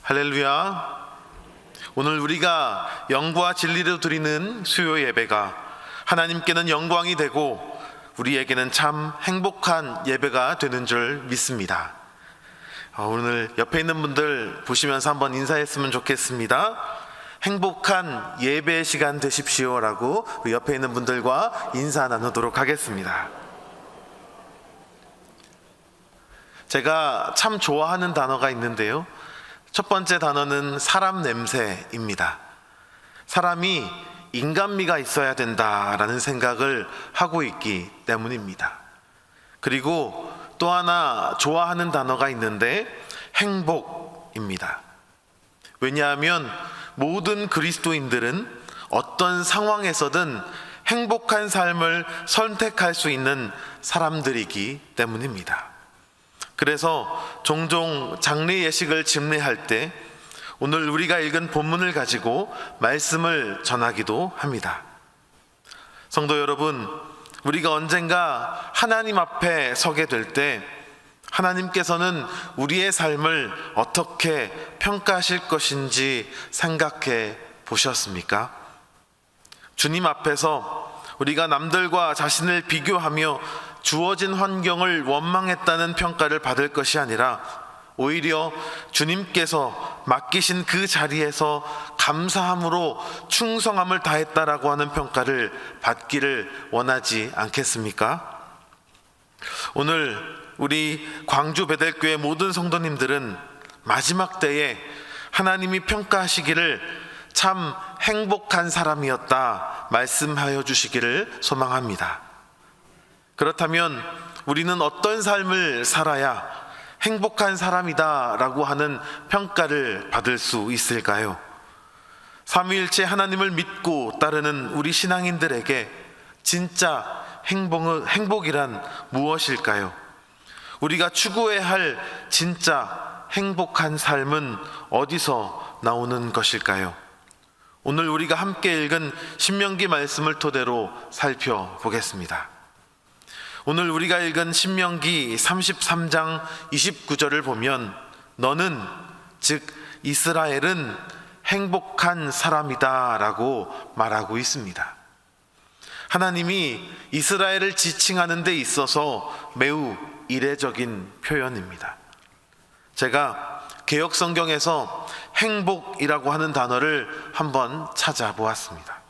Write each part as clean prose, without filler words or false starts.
할렐루야. 오늘 우리가 영과 진리로 드리는 수요 예배가 하나님께는 영광이 되고 우리에게는 참 행복한 예배가 되는 줄 믿습니다. 오늘 옆에 있는 분들 보시면서 한번 인사했으면 좋겠습니다. 행복한 예배 시간 되십시오 라고 옆에 있는 분들과 인사 나누도록 하겠습니다. 제가 참 좋아하는 단어가 있는데요, 첫 번째 단어는 사람 냄새입니다. 사람이 인간미가 있어야 된다라는 생각을 하고 있기 때문입니다. 그리고 또 하나 좋아하는 단어가 있는데 행복입니다. 왜냐하면 모든 그리스도인들은 어떤 상황에서든 행복한 삶을 선택할 수 있는 사람들이기 때문입니다. 그래서 종종 장례 예식을 집례할 때 오늘 우리가 읽은 본문을 가지고 말씀을 전하기도 합니다. 성도 여러분, 우리가 언젠가 하나님 앞에 서게 될 때 하나님께서는 우리의 삶을 어떻게 평가하실 것인지 생각해 보셨습니까? 주님 앞에서 우리가 남들과 자신을 비교하며 주어진 환경을 원망했다는 평가를 받을 것이 아니라 오히려 주님께서 맡기신 그 자리에서 감사함으로 충성함을 다했다라고 하는 평가를 받기를 원하지 않겠습니까? 오늘 우리 광주 베델교회 모든 성도님들은 마지막 때에 하나님이 평가하시기를 참 행복한 사람이었다 말씀하여 주시기를 소망합니다. 그렇다면 우리는 어떤 삶을 살아야 행복한 사람이다 라고 하는 평가를 받을 수 있을까요? 삼위일체 하나님을 믿고 따르는 우리 신앙인들에게 진짜 행복이란 무엇일까요? 우리가 추구해야 할 진짜 행복한 삶은 어디서 나오는 것일까요? 오늘 우리가 함께 읽은 신명기 말씀을 토대로 살펴보겠습니다. 오늘 우리가 읽은 신명기 33장 29절을 보면 너는, 즉 이스라엘은 행복한 사람이다 라고 말하고 있습니다. 하나님이 이스라엘을 지칭하는 데 있어서 매우 이례적인 표현입니다. 제가 개역성경에서 행복이라고 하는 단어를 한번 찾아보았습니다.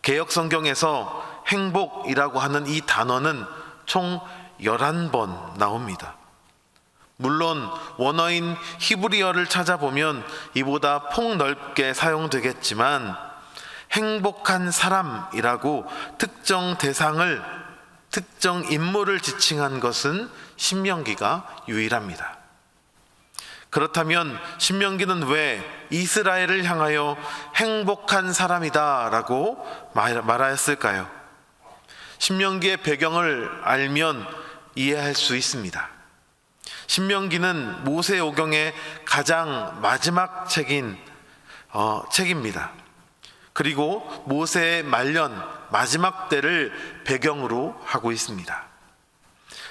개역성경에서 행복이라고 하는 이 단어는 총 11번 나옵니다. 물론 원어인 히브리어를 찾아보면 이보다 폭넓게 사용되겠지만 행복한 사람이라고 특정 대상을, 특정 인물을 지칭한 것은 신명기가 유일합니다. 그렇다면 신명기는 왜 이스라엘을 향하여 행복한 사람이다 라고 말하였을까요? 신명기의 배경을 알면 이해할 수 있습니다. 신명기는 모세오경의 가장 마지막 책입니다. 그리고 모세의 말년 마지막 때를 배경으로 하고 있습니다.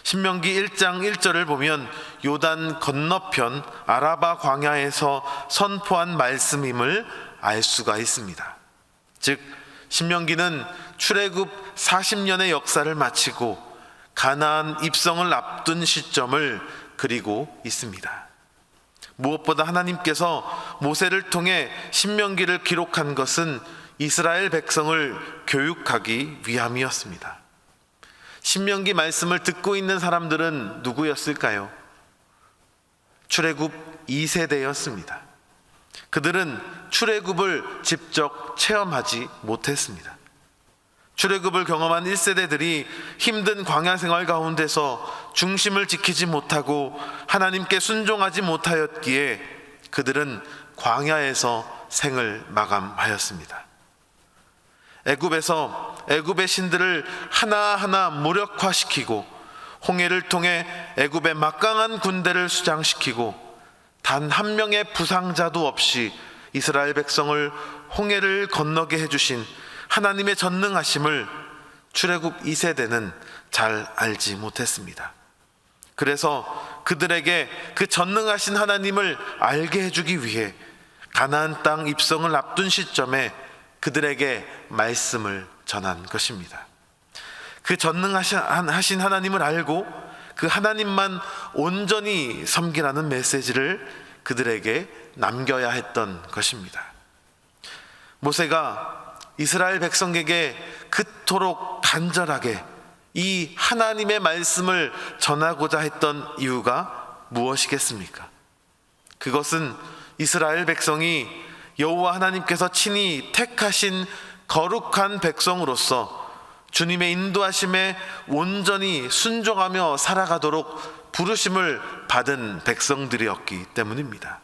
신명기 1장 1절을 보면 요단 건너편 아라바 광야에서 선포한 말씀임을 알 수가 있습니다. 즉 신명기는 출애굽 40년의 역사를 마치고 가나안 입성을 앞둔 시점을 그리고 있습니다. 무엇보다 하나님께서 모세를 통해 신명기를 기록한 것은 이스라엘 백성을 교육하기 위함이었습니다. 신명기 말씀을 듣고 있는 사람들은 누구였을까요? 출애굽 2세대였습니다. 그들은 출애굽을 직접 체험하지 못했습니다. 출애굽을 경험한 1세대들이 힘든 광야 생활 가운데서 중심을 지키지 못하고 하나님께 순종하지 못하였기에 그들은 광야에서 생을 마감하였습니다. 애굽에서 애굽의 신들을 하나하나 무력화시키고 홍해를 통해 애굽의 막강한 군대를 수장시키고 단 한 명의 부상자도 없이 이스라엘 백성을 홍해를 건너게 해주신 하나님의 전능하심을 출애굽 2세대는 잘 알지 못했습니다. 그래서 그들에게 그 전능하신 하나님을 알게 해주기 위해 가나안 땅 입성을 앞둔 시점에 그들에게 말씀을 전한 것입니다. 그 전능하신 하나님을 알고 그 하나님만 온전히 섬기라는 메시지를 그들에게 남겨야 했던 것입니다. 모세가 이스라엘 백성에게 그토록 간절하게 이 하나님의 말씀을 전하고자 했던 이유가 무엇이겠습니까? 그것은 이스라엘 백성이 여호와 하나님께서 친히 택하신 거룩한 백성으로서 주님의 인도하심에 온전히 순종하며 살아가도록 부르심을 받은 백성들이었기 때문입니다.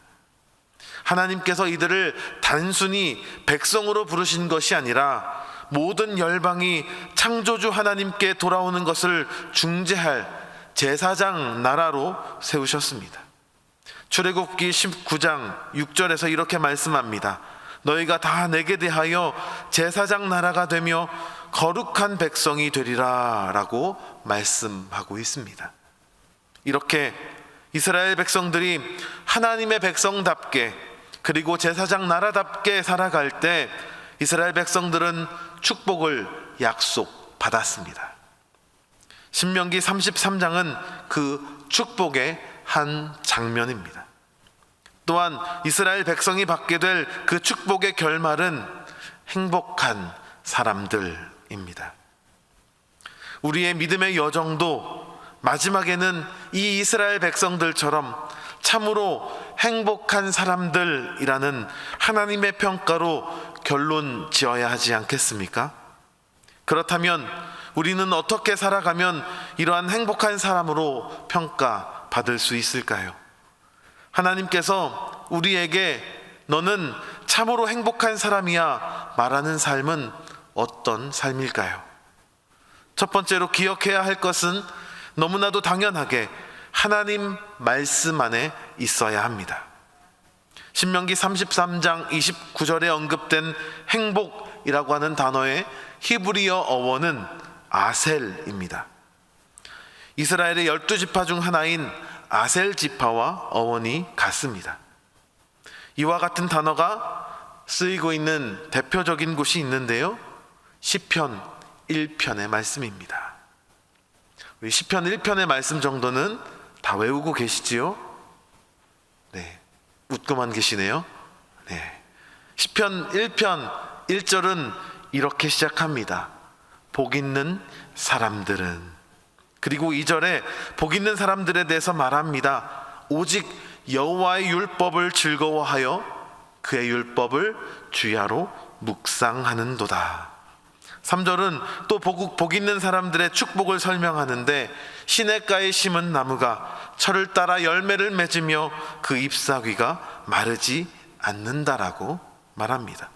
하나님께서 이들을 단순히 백성으로 부르신 것이 아니라 모든 열방이 창조주 하나님께 돌아오는 것을 중재할 제사장 나라로 세우셨습니다. 출애굽기 19장 6절에서 이렇게 말씀합니다. 너희가 다 내게 대하여 제사장 나라가 되며 거룩한 백성이 되리라 라고 말씀하고 있습니다. 이렇게 이스라엘 백성들이 하나님의 백성답게 그리고 제사장 나라답게 살아갈 때 이스라엘 백성들은 축복을 약속받았습니다. 신명기 33장은 그 축복의 한 장면입니다. 또한 이스라엘 백성이 받게 될 그 축복의 결말은 행복한 사람들입니다. 우리의 믿음의 여정도 마지막에는 이 이스라엘 백성들처럼 참으로 행복한 사람들이라는 하나님의 평가로 결론 지어야 하지 않겠습니까? 그렇다면 우리는 어떻게 살아가면 이러한 행복한 사람으로 평가받을 수 있을까요? 하나님께서 우리에게 너는 참으로 행복한 사람이야 말하는 삶은 어떤 삶일까요? 첫 번째로 기억해야 할 것은 너무나도 당연하게 하나님 말씀 안에 있어야 합니다. 신명기 33장 29절에 언급된 행복이라고 하는 단어의 히브리어 어원은 아셀입니다. 이스라엘의 12지파 중 하나인 아셀 지파와 어원이 같습니다. 이와 같은 단어가 쓰이고 있는 대표적인 곳이 있는데요, 시편 1편의 말씀입니다. 우리 시편 1편의 말씀 정도는 다 외우고 계시지요? 네, 웃고만 계시네요. 네, 시편 1편 1절은 이렇게 시작합니다. 복 있는 사람들은, 그리고 2절에 복 있는 사람들에 대해서 말합니다. 오직 여호와의 율법을 즐거워하여 그의 율법을 주야로 묵상하는도다. 3절은 또 복 있는 사람들의 축복을 설명하는데 시냇가에 심은 나무가 철을 따라 열매를 맺으며 그 잎사귀가 마르지 않는다라고 말합니다.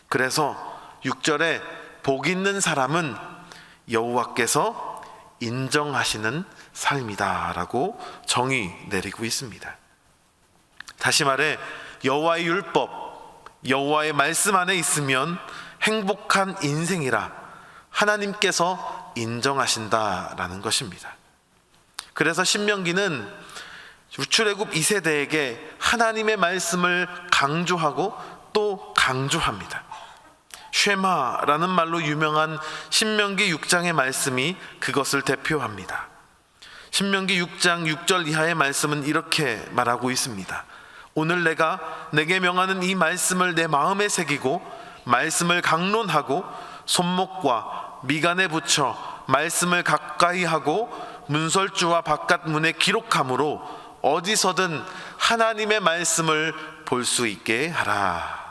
그래서 6절에 복 있는 사람은 여호와께서 인정하시는 삶이다라고 정의 내리고 있습니다. 다시 말해 여호와의 율법, 여호와의 말씀 안에 있으면 행복한 인생이라 하나님께서 인정하신다라는 것입니다. 그래서 신명기는 출애굽 2세대에게 하나님의 말씀을 강조하고 또 강조합니다. 쉐마라는 말로 유명한 신명기 6장의 말씀이 그것을 대표합니다. 신명기 6장 6절 이하의 말씀은 이렇게 말하고 있습니다. 오늘 내게 명하는 이 말씀을 내 마음에 새기고 말씀을 강론하고 손목과 미간에 붙여 말씀을 가까이 하고 문설주와 바깥 문에 기록함으로 어디서든 하나님의 말씀을 볼 수 있게 하라.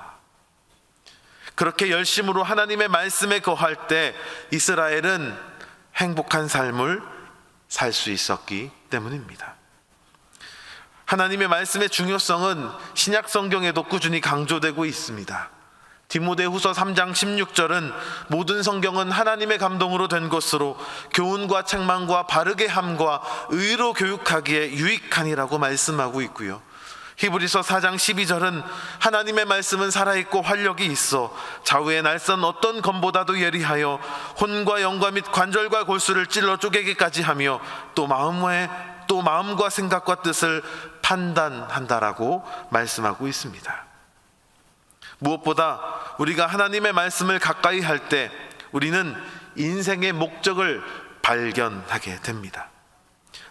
그렇게 열심으로 하나님의 말씀에 거할 때 이스라엘은 행복한 삶을 살 수 있었기 때문입니다. 하나님의 말씀의 중요성은 신약 성경에도 꾸준히 강조되고 있습니다. 디모데후서 3장 16절은 모든 성경은 하나님의 감동으로 된 것으로 교훈과 책망과 바르게 함과 의로 교육하기에 유익하니라고 말씀하고 있고요. 히브리서 4장 12절은 하나님의 말씀은 살아있고 활력이 있어 좌우의 날선 어떤 검보다도 예리하여 혼과 영과 및 관절과 골수를 찔러 쪼개기까지 하며 또 마음의 또 마음과 생각과 뜻을 판단한다라고 말씀하고 있습니다. 무엇보다 우리가 하나님의 말씀을 가까이 할 때 우리는 인생의 목적을 발견하게 됩니다.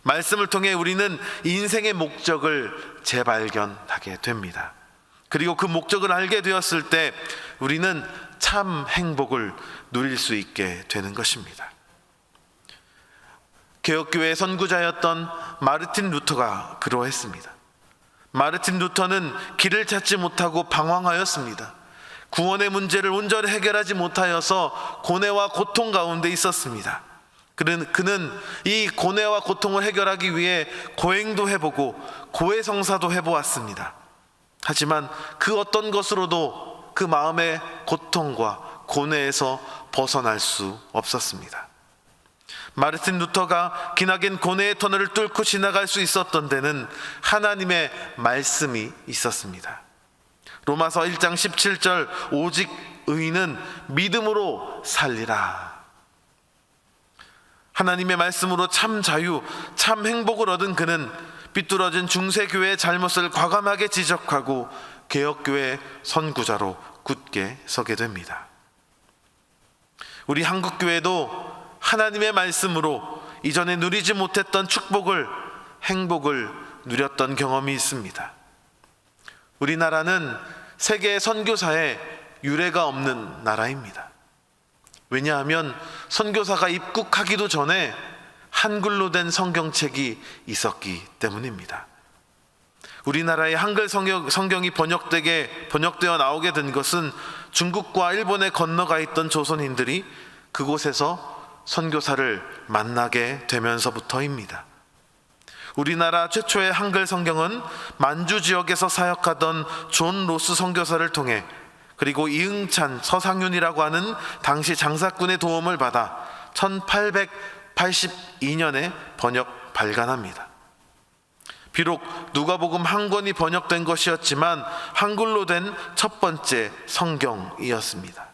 말씀을 통해 우리는 인생의 목적을 재발견하게 됩니다. 그리고 그 목적을 알게 되었을 때 우리는 참 행복을 누릴 수 있게 되는 것입니다. 개혁교회의 선구자였던 마르틴 루터가 그러했습니다. 마르틴 루터는 길을 찾지 못하고 방황하였습니다. 구원의 문제를 온전히 해결하지 못하여서 고뇌와 고통 가운데 있었습니다. 그는 이 고뇌와 고통을 해결하기 위해 고행도 해보고 고해성사도 해보았습니다. 하지만 그 어떤 것으로도 그 마음의 고통과 고뇌에서 벗어날 수 없었습니다. 마르틴 루터가 기나긴 고뇌의 터널을 뚫고 지나갈 수 있었던 데는 하나님의 말씀이 있었습니다. 로마서 1장 17절 오직 의인은 믿음으로 살리라. 하나님의 말씀으로 참 자유, 참 행복을 얻은 그는 삐뚤어진 중세교회의 잘못을 과감하게 지적하고 개혁교회의 선구자로 굳게 서게 됩니다. 우리 한국교회도 하나님의 말씀으로 이전에 누리지 못했던 축복을, 행복을 누렸던 경험이 있습니다. 우리나라는 세계 선교사에 유례가 없는 나라입니다. 왜냐하면 선교사가 입국하기도 전에 한글로 된 성경책이 있었기 때문입니다. 우리나라의 한글 성경이 번역되어 나오게 된 것은 중국과 일본에 건너가 있던 조선인들이 그곳에서 선교사를 만나게 되면서부터입니다. 우리나라 최초의 한글 성경은 만주 지역에서 사역하던 존 로스 선교사를 통해 그리고 이응찬, 서상윤이라고 하는 당시 장사꾼의 도움을 받아 1882년에 발간합니다. 비록 누가복음 한 권이 번역된 것이었지만 한글로 된 첫 번째 성경이었습니다.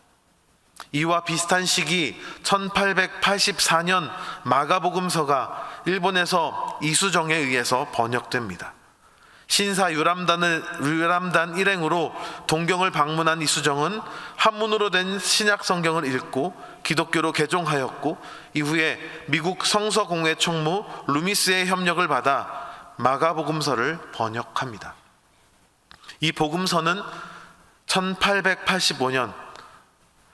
이와 비슷한 시기 1884년 마가복음서가 일본에서 이수정에 의해서 번역됩니다. 신사 유람단 일행으로 동경을 방문한 이수정은 한문으로 된 신약 성경을 읽고 기독교로 개종하였고 이후에 미국 성서공회 총무 루미스의 협력을 받아 마가복음서를 번역합니다. 이 복음서는 1885년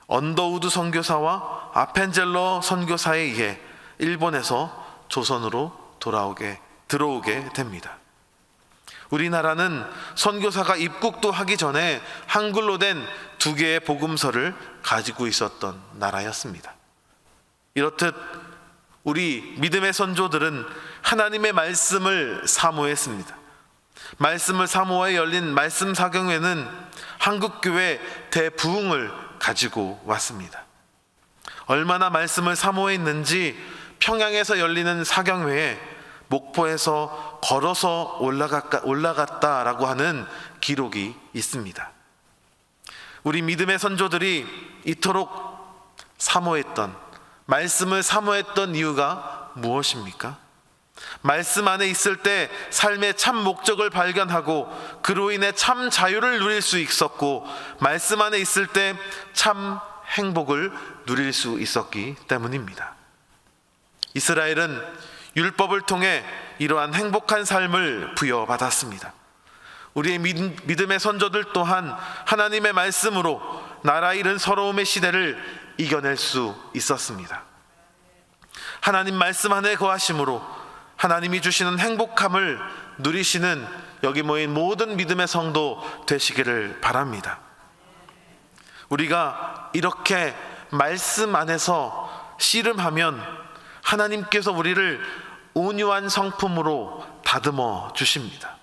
언더우드 선교사와 아펜젤러 선교사에 의해 일본에서 조선으로 들어오게 됩니다. 우리나라는 선교사가 입국도 하기 전에 한글로 된 2개의 복음서를 가지고 있었던 나라였습니다. 이렇듯 우리 믿음의 선조들은 하나님의 말씀을 사모했습니다. 말씀을 사모해 열린 말씀 사경회는 한국교회 대부흥을 가지고 왔습니다. 얼마나 말씀을 사모했는지 평양에서 열리는 사경회에 목포에서 걸어서 올라갔다라고 하는 기록이 있습니다. 우리 믿음의 선조들이 이토록 말씀을 사모했던 이유가 무엇입니까? 말씀 안에 있을 때 삶의 참 목적을 발견하고 그로 인해 참 자유를 누릴 수 있었고 말씀 안에 있을 때 참 행복을 누릴 수 있었기 때문입니다. 이스라엘은 율법을 통해 이러한 행복한 삶을 부여받았습니다. 우리의 믿음의 선조들 또한 하나님의 말씀으로 나라 잃은 서러움의 시대를 이겨낼 수 있었습니다. 하나님 말씀 안에 거하심으로 하나님이 주시는 행복함을 누리시는 여기 모인 모든 믿음의 성도 되시기를 바랍니다. 우리가 이렇게 말씀 안에서 씨름하면 하나님께서 우리를 온유한 성품으로 다듬어 주십니다.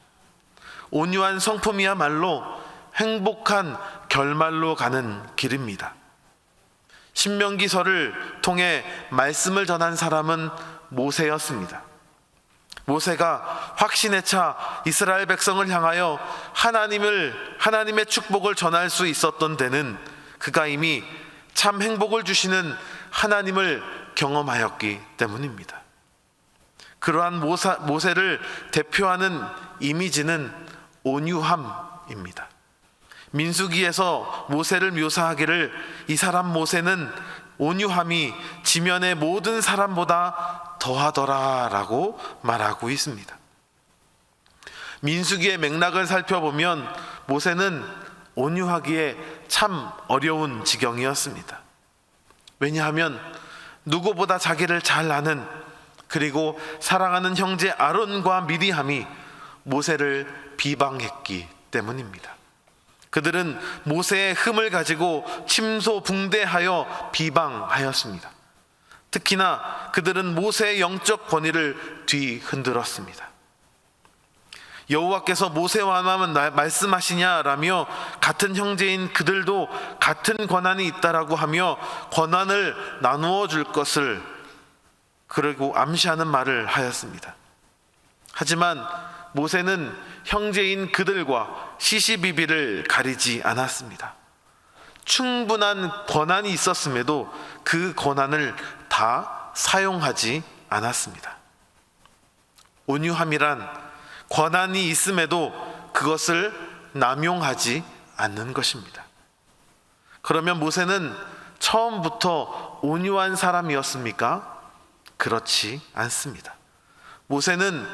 온유한 성품이야말로 행복한 결말로 가는 길입니다. 신명기서를 통해 말씀을 전한 사람은 모세였습니다. 모세가 확신에 차 이스라엘 백성을 향하여 하나님의 축복을 전할 수 있었던 데는 그가 이미 참 행복을 주시는 하나님을 경험하였기 때문입니다. 그러한 모세를 대표하는 이미지는 온유함입니다. 민수기에서 모세를 묘사하기를 이 사람 모세는 온유함이 지면의 모든 사람보다 더하더라 라고 말하고 있습니다. 민수기의 맥락을 살펴보면 모세는 온유하기에 참 어려운 지경이었습니다. 왜냐하면 누구보다 자기를 잘 아는, 그리고 사랑하는 형제 아론과 미리함이 모세를 비방했기 때문입니다. 그들은 모세의 흠을 가지고 침소붕대하여 비방하였습니다. 특히나 그들은 모세의 영적 권위를 뒤흔들었습니다. 여호와께서 모세와만 말씀하시냐라며 같은 형제인 그들도 같은 권한이 있다라고 하며 권한을 나누어 줄 것을 그리고 암시하는 말을 하였습니다. 하지만 모세는 형제인 그들과 시시비비를 가리지 않았습니다. 충분한 권한이 있었음에도 그 권한을 다 사용하지 않았습니다. 온유함이란 권한이 있음에도 그것을 남용하지 않는 것입니다. 그러면 모세는 처음부터 온유한 사람이었습니까? 그렇지 않습니다. 모세는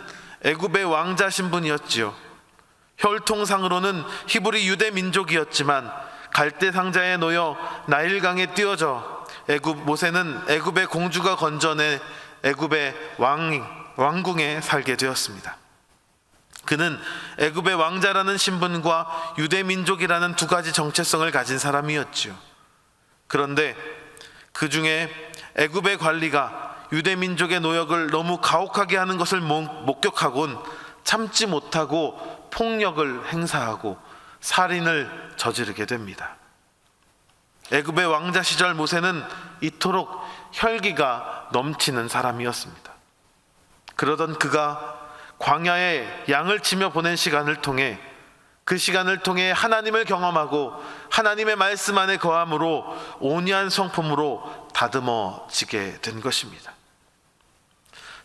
애굽의 왕자 신분이었지요. 혈통상으로는 히브리 유대 민족이었지만 갈대 상자에 놓여 나일강에 띄어져 모세는 애굽의 공주가 건져내 애굽의 왕궁에 살게 되었습니다. 그는 애굽의 왕자라는 신분과 유대 민족이라는 두 가지 정체성을 가진 사람이었지요. 그런데 그 중에 애굽의 관리가 유대 민족의 노역을 너무 가혹하게 하는 것을 목격하곤 참지 못하고 폭력을 행사하고 살인을 저지르게 됩니다. 애굽의 왕자 시절 모세는 이토록 혈기가 넘치는 사람이었습니다. 그러던 그가 광야에 양을 치며 보낸 시간을 통해 그 시간을 통해 하나님을 경험하고 하나님의 말씀 안에 거함으로 온유한 성품으로 다듬어지게 된 것입니다.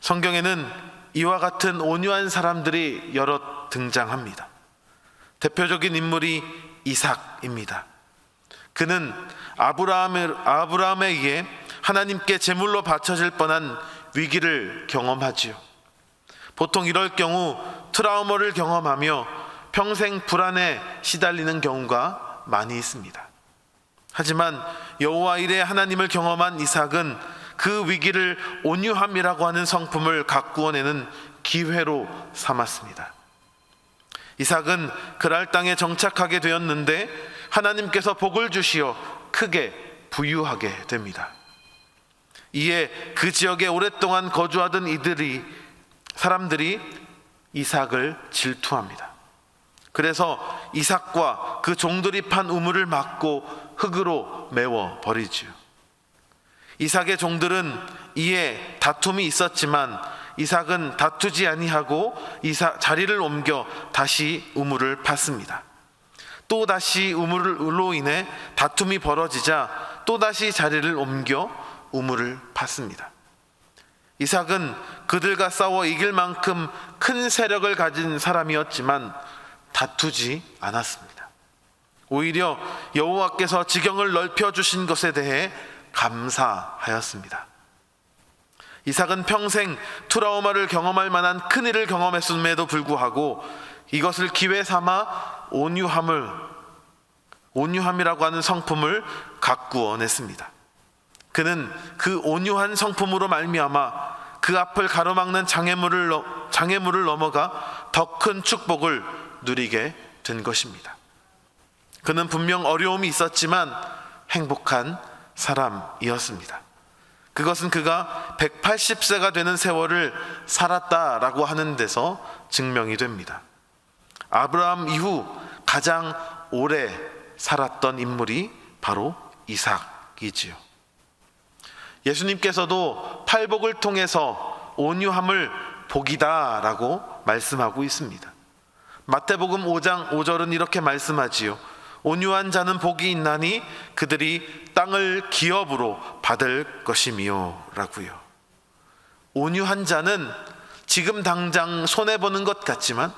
성경에는 이와 같은 온유한 사람들이 여럿 등장합니다. 대표적인 인물이 이삭입니다. 그는 아브라함에 의해 하나님께 제물로 바쳐질 뻔한 위기를 경험하지요. 보통 이럴 경우 트라우마를 경험하며 평생 불안에 시달리는 경우가 많이 있습니다. 하지만 여호와 일에 하나님을 경험한 이삭은 그 위기를 온유함이라고 하는 성품을 가꾸어내는 기회로 삼았습니다. 이삭은 그랄 땅에 정착하게 되었는데 하나님께서 복을 주시어 크게 부유하게 됩니다. 이에 그 지역에 오랫동안 거주하던 사람들이 이삭을 질투합니다. 그래서 이삭과 그 종들이 판 우물을 막고 흙으로 메워 버리지요. 이삭의 종들은 이에 다툼이 있었지만 이삭은 다투지 아니하고 자리를 옮겨 다시 우물을 팠습니다. 또 다시 우물로 인해 다툼이 벌어지자 또 다시 자리를 옮겨 우물을 팠습니다. 이삭은 그들과 싸워 이길 만큼 큰 세력을 가진 사람이었지만 다투지 않았습니다. 오히려 여호와께서 지경을 넓혀 주신 것에 대해 감사하였습니다. 이삭은 평생 트라우마를 경험할 만한 큰 일을 경험했음에도 불구하고 이것을 기회 삼아 온유함이라고 하는 성품을 가꾸어냈습니다. 그는 그 온유한 성품으로 말미암아 그 앞을 가로막는 장애물을 넘어가 더 큰 축복을 누리게 된 것입니다. 그는 분명 어려움이 있었지만 행복한 사람이었습니다. 그것은 그가 180세가 되는 세월을 살았다라고 하는 데서 증명이 됩니다. 아브라함 이후 가장 오래 살았던 인물이 바로 이삭이지요. 예수님께서도 팔복을 통해서 온유함을 복이다라고 말씀하고 있습니다. 마태복음 5장 5절은 이렇게 말씀하지요. 온유한 자는 복이 있나니 그들이 땅을 기업으로 받을 것이미요 라고요. 온유한 자는 지금 당장 손해보는 것 같지만,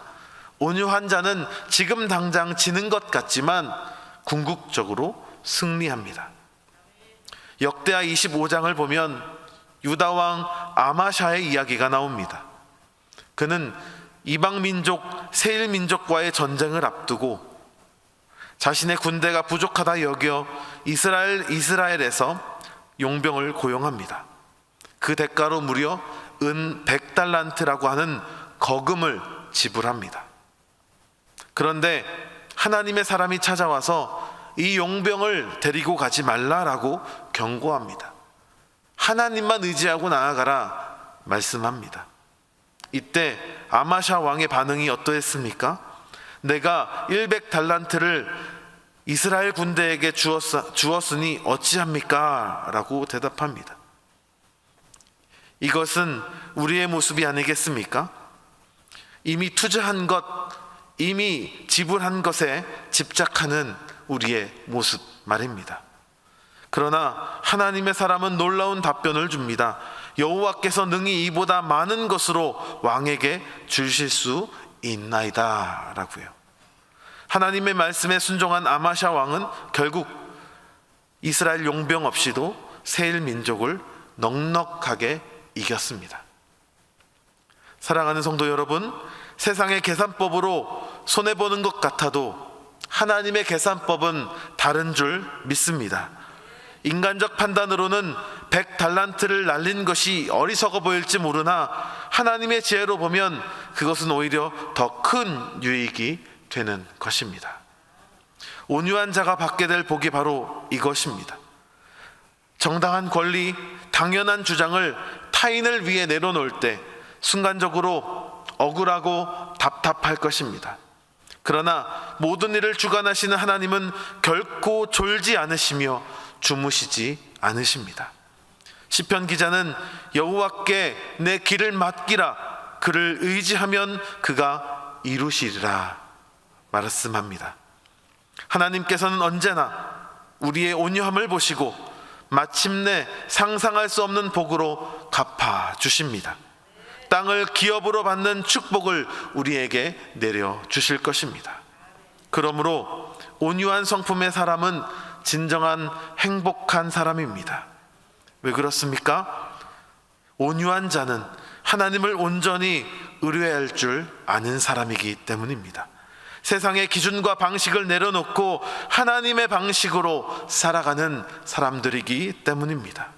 온유한 자는 지금 당장 지는 것 같지만 궁극적으로 승리합니다. 역대하 25장을 보면 유다왕 아마샤의 이야기가 나옵니다. 그는 이방민족 세일민족과의 전쟁을 앞두고 자신의 군대가 부족하다 여겨 이스라엘에서 용병을 고용합니다. 그 대가로 무려 은 100달란트라고 하는 거금을 지불합니다. 그런데 하나님의 사람이 찾아와서 이 용병을 데리고 가지 말라라고 경고합니다. 하나님만 의지하고 나아가라 말씀합니다. 이때 아마샤 왕의 반응이 어떠했습니까? 내가 100달란트를 이스라엘 군대에게 주었으니 어찌합니까? 라고 대답합니다. 이것은 우리의 모습이 아니겠습니까? 이미 투자한 것, 이미 지불한 것에 집착하는 우리의 모습 말입니다. 그러나 하나님의 사람은 놀라운 답변을 줍니다. 여호와께서 능히 이보다 많은 것으로 왕에게 주실 수 있나이다 라고요. 하나님의 말씀에 순종한 아마샤 왕은 결국 이스라엘 용병 없이도 세일 민족을 넉넉하게 이겼습니다. 사랑하는 성도 여러분, 세상의 계산법으로 손해보는 것 같아도 하나님의 계산법은 다른 줄 믿습니다. 인간적 판단으로는 100달란트를 날린 것이 어리석어 보일지 모르나 하나님의 지혜로 보면 그것은 오히려 더 큰 유익이 되는 것입니다. 온유한 자가 받게 될 복이 바로 이것입니다. 정당한 권리, 당연한 주장을 타인을 위해 내려놓을 때 순간적으로 억울하고 답답할 것입니다. 그러나 모든 일을 주관하시는 하나님은 결코 졸지 않으시며 주무시지 않으십니다. 시편 기자는 여호와께 내 길을 맡기라, 그를 의지하면 그가 이루시리라 말씀합니다. 하나님께서는 언제나 우리의 온유함을 보시고 마침내 상상할 수 없는 복으로 갚아주십니다. 땅을 기업으로 받는 축복을 우리에게 내려주실 것입니다. 그러므로 온유한 성품의 사람은 진정한 행복한 사람입니다. 왜 그렇습니까? 온유한 자는 하나님을 온전히 의뢰할 줄 아는 사람이기 때문입니다. 세상의 기준과 방식을 내려놓고 하나님의 방식으로 살아가는 사람들이기 때문입니다.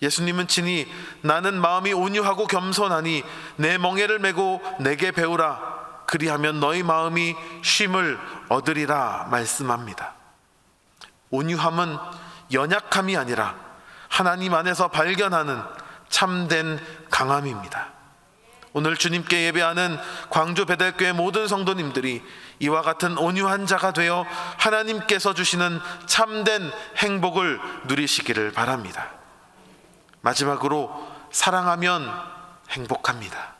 예수님은 친히 나는 마음이 온유하고 겸손하니 내 멍에를 메고 내게 배우라, 그리하면 너희 마음이 쉼을 얻으리라 말씀합니다. 온유함은 연약함이 아니라 하나님 안에서 발견하는 참된 강함입니다. 오늘 주님께 예배하는 광주 베델교회 모든 성도님들이 이와 같은 온유한 자가 되어 하나님께서 주시는 참된 행복을 누리시기를 바랍니다. 마지막으로 사랑하면 행복합니다.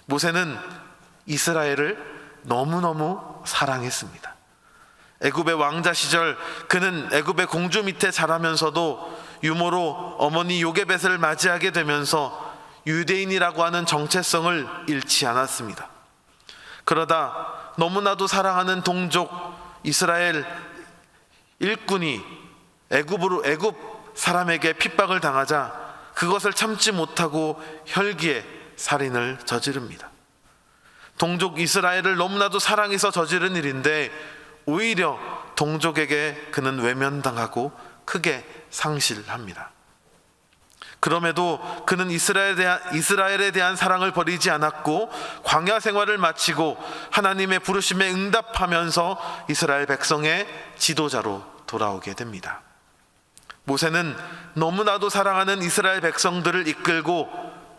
모세는 이스라엘을 너무너무 사랑했습니다. 애굽의 왕자 시절 그는 애굽의 공주 밑에 자라면서도 유모로 어머니 요게벳을 맞이하게 되면서 유대인이라고 하는 정체성을 잃지 않았습니다. 그러다 너무나도 사랑하는 동족 이스라엘 일꾼이 애굽 사람에게 핍박을 당하자 그것을 참지 못하고 혈기에 살인을 저지릅니다. 동족 이스라엘을 너무나도 사랑해서 저지른 일인데 오히려 동족에게 그는 외면당하고 크게 상실합니다. 그럼에도 그는 이스라엘에 대한 사랑을 버리지 않았고 광야 생활을 마치고 하나님의 부르심에 응답하면서 이스라엘 백성의 지도자로 돌아오게 됩니다. 모세는 너무나도 사랑하는 이스라엘 백성들을 이끌고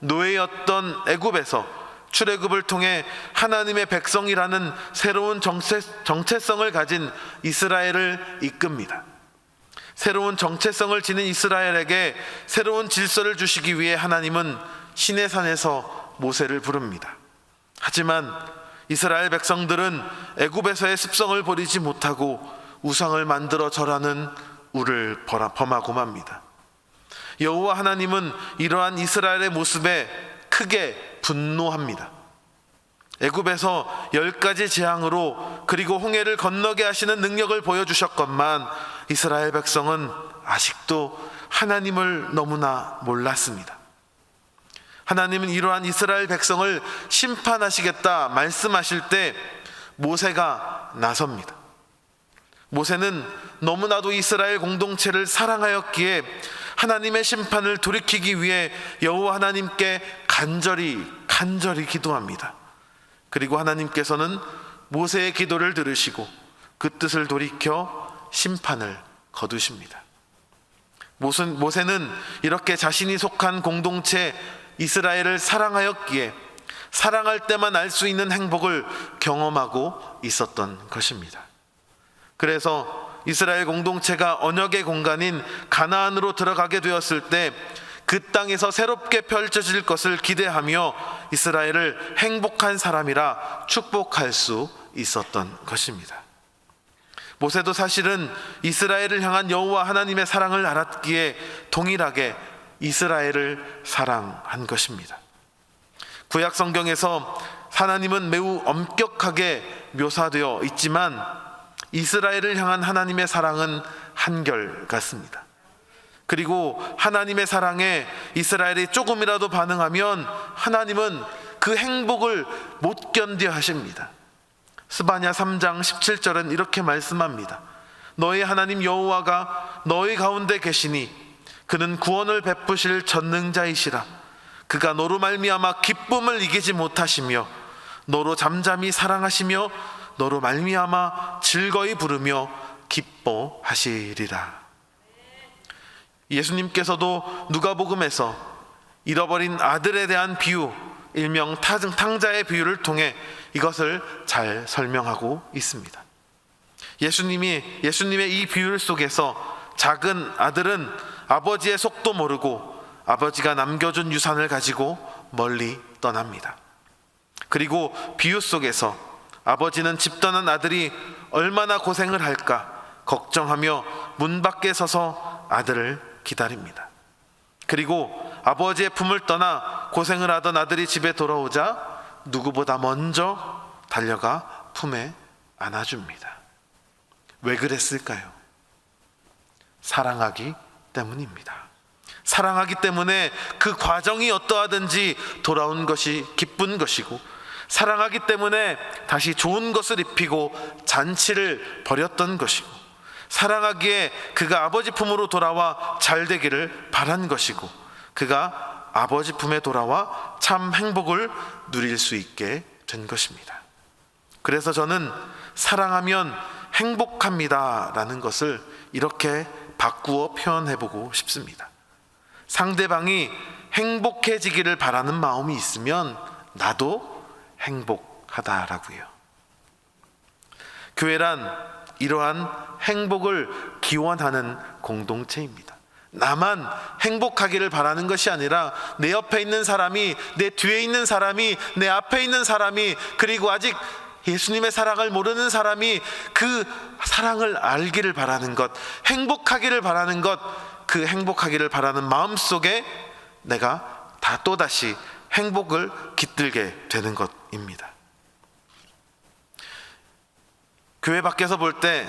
노예였던 애굽에서 출애굽을 통해 하나님의 백성이라는 새로운 정체성을 가진 이스라엘을 이끕니다. 새로운 정체성을 지닌 이스라엘에게 새로운 질서를 주시기 위해 하나님은 시내산에서 모세를 부릅니다. 하지만 이스라엘 백성들은 애굽에서의 습성을 버리지 못하고 우상을 만들어 절하는 우를 범하고 맙니다. 여호와 하나님은 이러한 이스라엘의 모습에 크게 분노합니다. 애굽에서 10가지 재앙으로 그리고 홍해를 건너게 하시는 능력을 보여주셨건만 이스라엘 백성은 아직도 하나님을 너무나 몰랐습니다. 하나님은 이러한 이스라엘 백성을 심판하시겠다 말씀하실 때 모세가 나섭니다. 모세는 너무나도 이스라엘 공동체를 사랑하였기에 하나님의 심판을 돌이키기 위해 여호와 하나님께 간절히 기도합니다. 그리고 하나님께서는 모세의 기도를 들으시고 그 뜻을 돌이켜 심판을 거두십니다. 모세는 이렇게 자신이 속한 공동체 이스라엘을 사랑하였기에 사랑할 때만 알 수 있는 행복을 경험하고 있었던 것입니다. 그래서 이스라엘 공동체가 언약의 공간인 가나안으로 들어가게 되었을 때 그 땅에서 새롭게 펼쳐질 것을 기대하며 이스라엘을 행복한 사람이라 축복할 수 있었던 것입니다. 모세도 사실은 이스라엘을 향한 여호와 하나님의 사랑을 알았기에 동일하게 이스라엘을 사랑한 것입니다. 구약 성경에서 하나님은 매우 엄격하게 묘사되어 있지만 이스라엘을 향한 하나님의 사랑은 한결같습니다. 그리고 하나님의 사랑에 이스라엘이 조금이라도 반응하면 하나님은 그 행복을 못 견뎌 하십니다. 스바냐 3장 17절은 이렇게 말씀합니다. 너희 하나님 여호와가 너희 가운데 계시니 그는 구원을 베푸실 전능자이시라. 그가 너로 말미암아 기쁨을 이기지 못하시며 너로 잠잠히 사랑하시며 너로 말미암아 즐거이 부르며 기뻐하시리라. 예수님께서도 누가복음에서 잃어버린 아들에 대한 비유, 일명 탕자의 비유를 통해 이것을 잘 설명하고 있습니다. 예수님의 이 비유 속에서 작은 아들은 아버지의 속도 모르고 아버지가 남겨준 유산을 가지고 멀리 떠납니다. 그리고 비유 속에서 아버지는 집 떠난 아들이 얼마나 고생을 할까 걱정하며 문 밖에 서서 아들을 기다립니다. 그리고 아버지의 품을 떠나 고생을 하던 아들이 집에 돌아오자 누구보다 먼저 달려가 품에 안아줍니다. 왜 그랬을까요? 사랑하기 때문입니다. 사랑하기 때문에 그 과정이 어떠하든지 돌아온 것이 기쁜 것이고, 사랑하기 때문에 다시 좋은 것을 입히고 잔치를 벌였던 것이고, 사랑하기에 그가 아버지 품으로 돌아와 잘 되기를 바란 것이고, 그가 아버지 품에 돌아와 참 행복을 누릴 수 있게 된 것입니다. 그래서 저는 사랑하면 행복합니다 라는 것을 이렇게 바꾸어 표현해보고 싶습니다. 상대방이 행복해지기를 바라는 마음이 있으면 나도 행복하다라고요. 교회란 이러한 행복을 기원하는 공동체입니다. 나만 행복하기를 바라는 것이 아니라 내 옆에 있는 사람이, 내 뒤에 있는 사람이, 내 앞에 있는 사람이, 그리고 아직 예수님의 사랑을 모르는 사람이 그 사랑을 알기를 바라는 것, 행복하기를 바라는 것, 그 행복하기를 바라는 마음 속에 내가 다 또다시 행복을 깃들게 되는 것입니다. 교회 밖에서 볼 때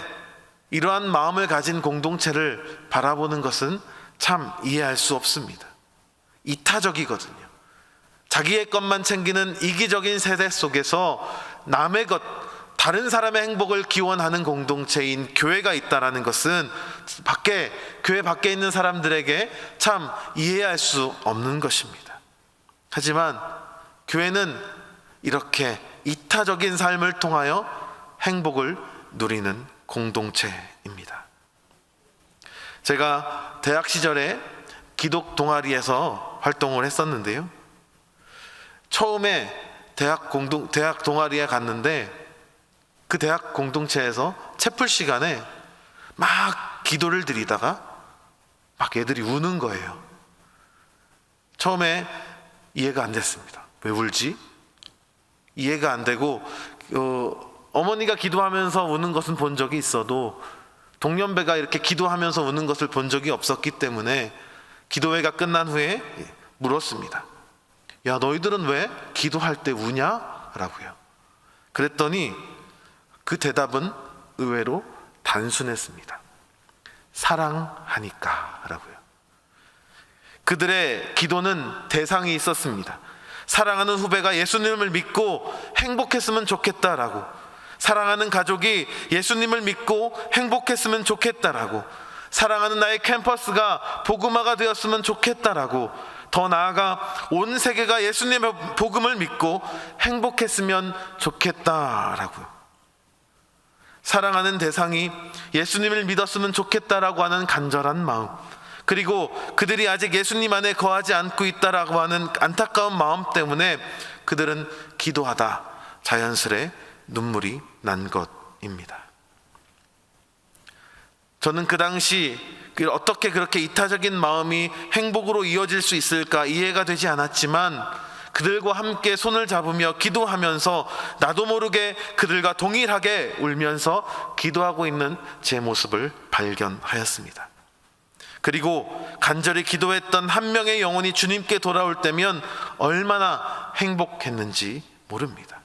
이러한 마음을 가진 공동체를 바라보는 것은 참 이해할 수 없습니다. 이타적이거든요. 자기의 것만 챙기는 이기적인 세대 속에서 남의 것, 다른 사람의 행복을 기원하는 공동체인 교회가 있다는 것은 교회 밖에 있는 사람들에게 참 이해할 수 없는 것입니다. 하지만 교회는 이렇게 이타적인 삶을 통하여 행복을 누리는 공동체입니다. 제가 대학 시절에 기독 동아리에서 활동을 했었는데요. 처음에 대학 동아리에 갔는데 그 대학 공동체에서 채플 시간에 막 기도를 드리다가 막 애들이 우는 거예요. 처음에 이해가 안 됐습니다. 왜 울지? 이해가 안 되고 어머니가 기도하면서 우는 것은 본 적이 있어도 동년배가 이렇게 기도하면서 우는 것을 본 적이 없었기 때문에 기도회가 끝난 후에 물었습니다. 야, 너희들은 왜 기도할 때 우냐? 라고요. 그랬더니 그 대답은 의외로 단순했습니다. 사랑하니까 라고요. 그들의 기도는 대상이 있었습니다. 사랑하는 후배가 예수님을 믿고 행복했으면 좋겠다라고, 사랑하는 가족이 예수님을 믿고 행복했으면 좋겠다라고, 사랑하는 나의 캠퍼스가 복음화가 되었으면 좋겠다라고, 더 나아가 온 세계가 예수님의 복음을 믿고 행복했으면 좋겠다라고요. 사랑하는 대상이 예수님을 믿었으면 좋겠다라고 하는 간절한 마음, 그리고 그들이 아직 예수님 안에 거하지 않고 있다라고 하는 안타까운 마음 때문에 그들은 기도하다 자연스레 눈물이 난 것입니다. 저는 그 당시 어떻게 그렇게 이타적인 마음이 행복으로 이어질 수 있을까 이해가 되지 않았지만, 그들과 함께 손을 잡으며 기도하면서 나도 모르게 그들과 동일하게 울면서 기도하고 있는 제 모습을 발견하였습니다. 그리고 간절히 기도했던 한 명의 영혼이 주님께 돌아올 때면 얼마나 행복했는지 모릅니다.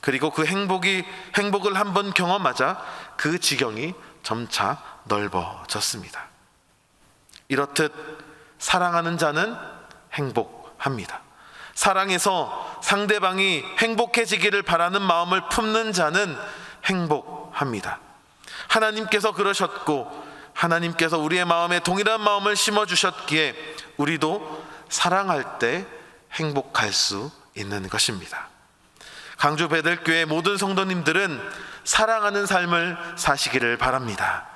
그리고 그 행복을 한번 경험하자 그 지경이 점차 넓어졌습니다. 이렇듯 사랑하는 자는 행복합니다. 사랑해서 상대방이 행복해지기를 바라는 마음을 품는 자는 행복합니다. 하나님께서 그러셨고, 하나님께서 우리의 마음에 동일한 마음을 심어주셨기에 우리도 사랑할 때 행복할 수 있는 것입니다. 광주 베들교회 모든 성도님들은 사랑하는 삶을 사시기를 바랍니다.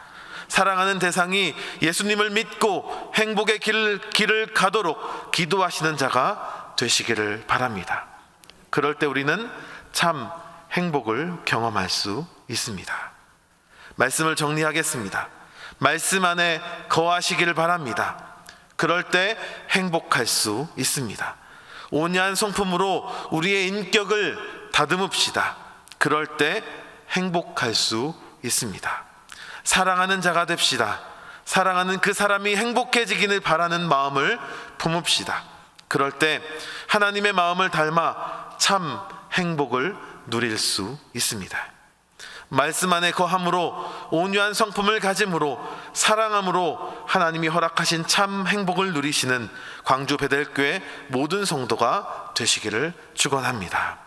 사랑하는 대상이 예수님을 믿고 행복의 길을 가도록 기도하시는 자가 되시기를 바랍니다. 그럴 때 우리는 참 행복을 경험할 수 있습니다. 말씀을 정리하겠습니다. 말씀 안에 거하시기를 바랍니다. 그럴 때 행복할 수 있습니다. 온유한 성품으로 우리의 인격을 다듬읍시다. 그럴 때 행복할 수 있습니다. 사랑하는 자가 됩시다. 사랑하는 그 사람이 행복해지기를 바라는 마음을 품읍시다. 그럴 때 하나님의 마음을 닮아 참 행복을 누릴 수 있습니다. 말씀 안에 거함으로, 온유한 성품을 가짐으로, 사랑함으로 하나님이 허락하신 참 행복을 누리시는 광주 베들교회 모든 성도가 되시기를 축원합니다.